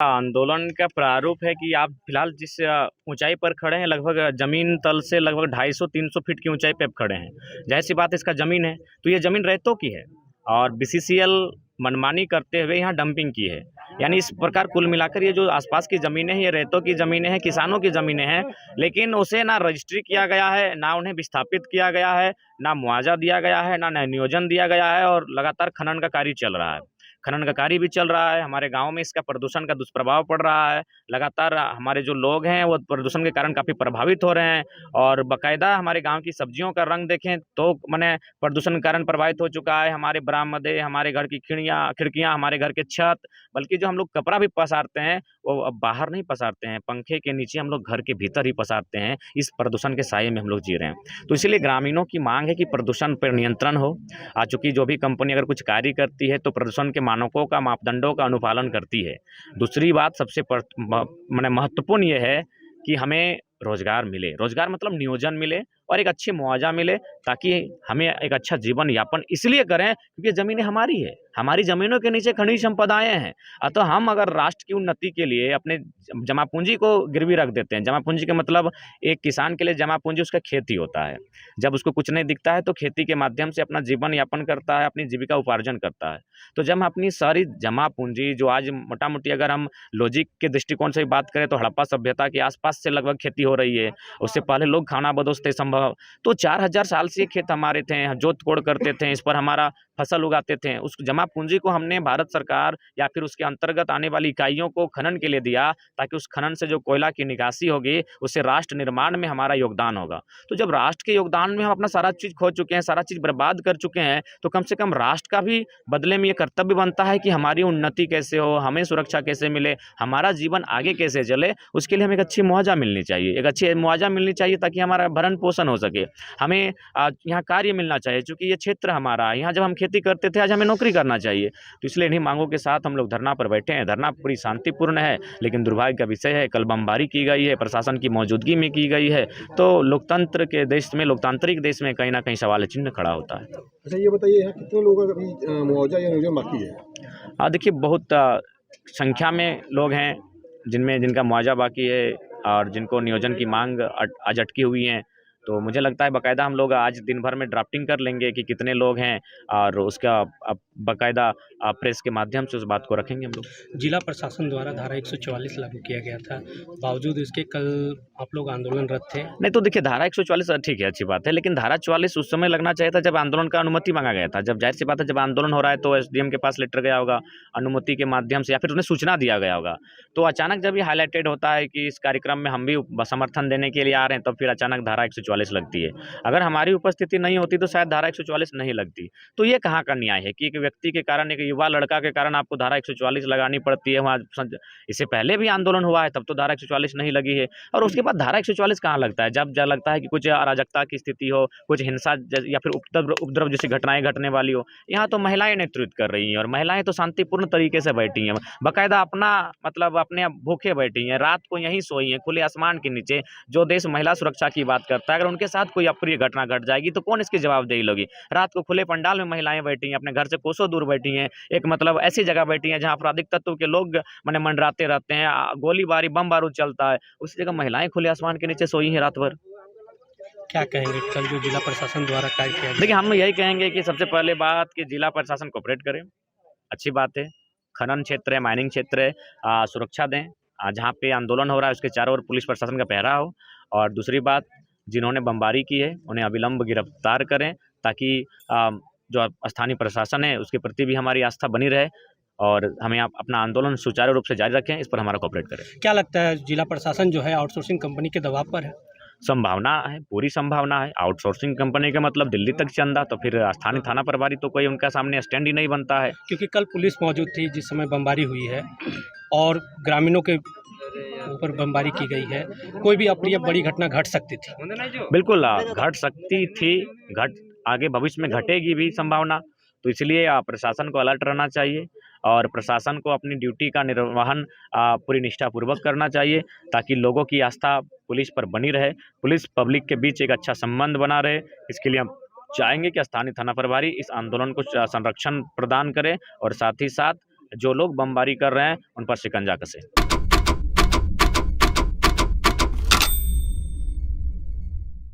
आंदोलन का प्रारूप है कि आप फिलहाल जिस ऊंचाई पर खड़े हैं, लगभग जमीन तल से लगभग 250-300 फीट की ऊंचाई पे आप खड़े हैं। जाहिर सी बात है, इसका जमीन है, तो ये जमीन रैयतों की है और बीसीसीएल मनमानी करते हुए यहाँ डंपिंग की है। यानी इस प्रकार कुल मिलाकर ये जो आसपास की ज़मीनें हैं, ये रैयतों की ज़मीनें हैं, किसानों की ज़मीनें हैं, लेकिन उसे ना रजिस्ट्री किया गया है, ना उन्हें विस्थापित किया गया है, ना मुआवजा दिया गया है, ना नियोजन दिया गया है और लगातार खनन का कार्य चल रहा है। खनन का कार्य भी चल रहा है। हमारे गाँव में इसका प्रदूषण का दुष्प्रभाव पड़ रहा है। लगातार हमारे जो लोग हैं वो प्रदूषण के कारण काफ़ी प्रभावित हो रहे हैं और बाकायदा हमारे गाँव की सब्जियों का रंग देखें तो माने प्रदूषण के कारण प्रभावित हो चुका है। हमारे बरामदे, हमारे घर की खिड़कियाँ, हमारे घर के छत, बल्कि जो हम लोग कपड़ा भी पसारते हैं वो अब बाहर नहीं पसारते हैं, पंखे के नीचे हम लोग घर के भीतर ही पसारते हैं। इस प्रदूषण के साये में हम लोग जी रहे हैं। तो इसीलिए ग्रामीणों की मांग है कि प्रदूषण पर नियंत्रण हो। चूँकि जो भी कंपनी अगर कुछ कार्य करती है तो प्रदूषण के मानकों का, मापदंडों का अनुपालन करती है। दूसरी बात सबसे माने महत्वपूर्ण ये है कि हमें रोज़गार मिले। रोज़गार मतलब नियोजन मिले और एक अच्छी मुआवजा मिले, ताकि हमें एक अच्छा जीवन यापन इसलिए करें क्योंकि ज़मीनें हमारी है। हमारी ज़मीनों के नीचे खनिज संपदाएँ हैं। अतः हम अगर राष्ट्र की उन्नति के लिए अपने जमा पूँजी को गिरवी रख देते हैं। जमा पूँजी का मतलब एक किसान के लिए जमा पूँजी उसका खेती होता है। जब उसको कुछ नहीं दिखता है तो खेती के माध्यम से अपना जीवन यापन करता है, अपनी जीविका उपार्जन करता है। तो जब हम अपनी सारी जमा पूँजी जो आज मोटा-मोटी अगर हम लॉजिक के दृष्टिकोण से बात करें तो हड़प्पा सभ्यता के आस-पास से लगभग खेती हो रही है। उससे पहले लोग खानाबदोश थे संभव, तो 4000 साल से ये खेत हमारे थे, जोत-कोड़ करते थे, इस पर हमारा फसल उगाते थे। उस जमा पूँजी को हमने भारत सरकार या फिर उसके अंतर्गत आने वाली इकाइयों को खनन के लिए दिया, ताकि उस खनन से जो कोयला की निकासी होगी, उससे राष्ट्र निर्माण में हमारा योगदान होगा। तो जब राष्ट्र के योगदान में हम अपना सारा चीज़ खो चुके हैं, सारा चीज़ बर्बाद कर चुके हैं, तो कम से कम राष्ट्र का भी बदले में ये कर्तव्य बनता है कि हमारी उन्नति कैसे हो, हमें सुरक्षा कैसे मिले, हमारा जीवन आगे कैसे चले, उसके लिए हमें एक अच्छी मुआवजा मिलनी चाहिए। एक अच्छी मुआवजा मिलनी चाहिए ताकि हमारा भरण-पोषण हो सके। हमें यहाँ कार्य मिलना चाहिए, चूँकि ये क्षेत्र हमारा है, यहाँ जब हम खेती करते थे, आज हमें नौकरी करना चाहिए। तो इसलिए इन्हीं मांगों के साथ हम लोग धरना पर बैठे हैं। धरना पूरी शांतिपूर्ण है, लेकिन दुर्भाग्य का विषय है, कल बमबारी की गई है, प्रशासन की मौजूदगी में की गई है, तो लोकतंत्र के देश में, लोकतांत्रिक देश में कहीं न कहीं सवाल चिन्ह खड़ा होता है। अच्छा, ये बताइए यहाँ कितने लोगों का अभी मुआवजा या नियोजन बाकी है? देखिए बहुत संख्या में लोग हैं जिनका मुआवजा बाकी है और जिनको नियोजन की मांग आज अटकी हुई है। तो मुझे लगता है बाकायदा हम लोग आज दिन भर में ड्राफ्टिंग कर लेंगे कि कितने लोग हैं और उसका बाकायदा प्रेस के माध्यम से उस बात को रखेंगे हम लोग। जिला प्रशासन द्वारा धारा 144 लागू किया गया था, बावजूद इसके कल आप लोग आंदोलनरत थे। नहीं तो देखिए, धारा 144 ठीक है, अच्छी बात है, लेकिन धारा 44 उस समय लगना चाहिए था जब आंदोलन का अनुमति मांगा गया था। जब जाहिर सी बात है, जब आंदोलन हो रहा है तो एसडीएम के पास लेटर गया होगा अनुमति के माध्यम से, या फिर उन्हें सूचना दिया गया होगा। तो अचानक जब ये हाईलाइटेड होता है कि इस कार्यक्रम में हम भी समर्थन देने के लिए आ रहे हैं, तब फिर अचानक धारा 144 लगती है। अगर हमारी उपस्थिति नहीं होती तो शायद धारा 144 नहीं लगती। तो ये कहाँ का न्याय है कि एक व्यक्ति के कारण, एक युवा लड़का के कारण आपको धारा 144 लगानी पड़ती है। वहाँ इससे पहले भी आंदोलन हुआ है, तब तो धारा 144 नहीं लगी है, और उसके बाद धारा 144 कहाँ लगता है? जब लगता है कि कुछ अराजकता की स्थिति हो, कुछ हिंसा या फिर उपद्रव जैसी घटनाएं घटने वाली हो। यहाँ तो महिलाएं नेतृत्व कर रही हैं और महिलाएं तो शांतिपूर्ण तरीके से बैठी हैं, बाकायदा अपना मतलब अपने भूखे बैठी हैं, रात को यहीं सोई हैं खुले आसमान के नीचे। जो देश महिला सुरक्षा की बात करता है, अगर उनके साथ कोई अप्रिय घटना घट जाएगी तो कौन इसकी जवाबदेही लोगी? रात को खुले पंडाल में महिलाएं बैठी हैं, अपने घर से कोसों दूर बैठी हैं, एक मतलब ऐसी जगह बैठी हैं जहाँ आपराधिक तत्व के लोग माने मंडराते रहते हैं, गोलीबारी बम बारूद चलता है, उसी जगह महिलाएं खुले आसमान के नीचे सोई हैं रात भर। क्या कहेंगे कल जो जिला प्रशासन द्वारा कार्य किया गया? देखिए, हम यही कहेंगे कि सबसे पहले बात कि जिला प्रशासन कोऑपरेट करे, अच्छी बात है। खनन क्षेत्र है, माइनिंग क्षेत्र है, सुरक्षा दें। जहाँ पे आंदोलन हो रहा है उसके चारों ओर पुलिस प्रशासन का पहरा हो। और दूसरी बात, जिन्होंने बमबारी की है उन्हें अविलंब गिरफ्तार करें, ताकि जो स्थानीय प्रशासन है उसके प्रति भी हमारी आस्था बनी रहे और हमें अपना आंदोलन सुचारू रूप से जारी रखें, इस पर हमारा कोऑपरेट करें। क्या लगता है जिला प्रशासन जो है आउटसोर्सिंग कंपनी के दबाव पर है? संभावना है, पूरी संभावना है। आउटसोर्सिंग कंपनी का मतलब दिल्ली तक चंदा, तो फिर स्थानीय थाना प्रभारी तो कोई उनका सामने स्टैंड ही नहीं बनता है। क्योंकि कल पुलिस मौजूद थी जिस समय बमबारी हुई है और ग्रामीणों के ऊपर बमबारी की गई है, कोई भी अप्रिय बड़ी घटना घट सकती थी। बिल्कुल घट सकती थी, आगे भविष्य में घटेगी भी संभावना। तो इसलिए प्रशासन को अलर्ट रहना चाहिए और प्रशासन को अपनी ड्यूटी का निर्वहन पूरी निष्ठापूर्वक करना चाहिए, ताकि लोगों की आस्था पुलिस पर बनी रहे, पुलिस पब्लिक के बीच एक अच्छा संबंध बना रहे। इसके लिए हम चाहेंगे कि स्थानीय थाना प्रभारी इस आंदोलन को संरक्षण प्रदान करें और साथ ही साथ जो लोग बमबारी कर रहे हैं उन पर शिकंजा कसे।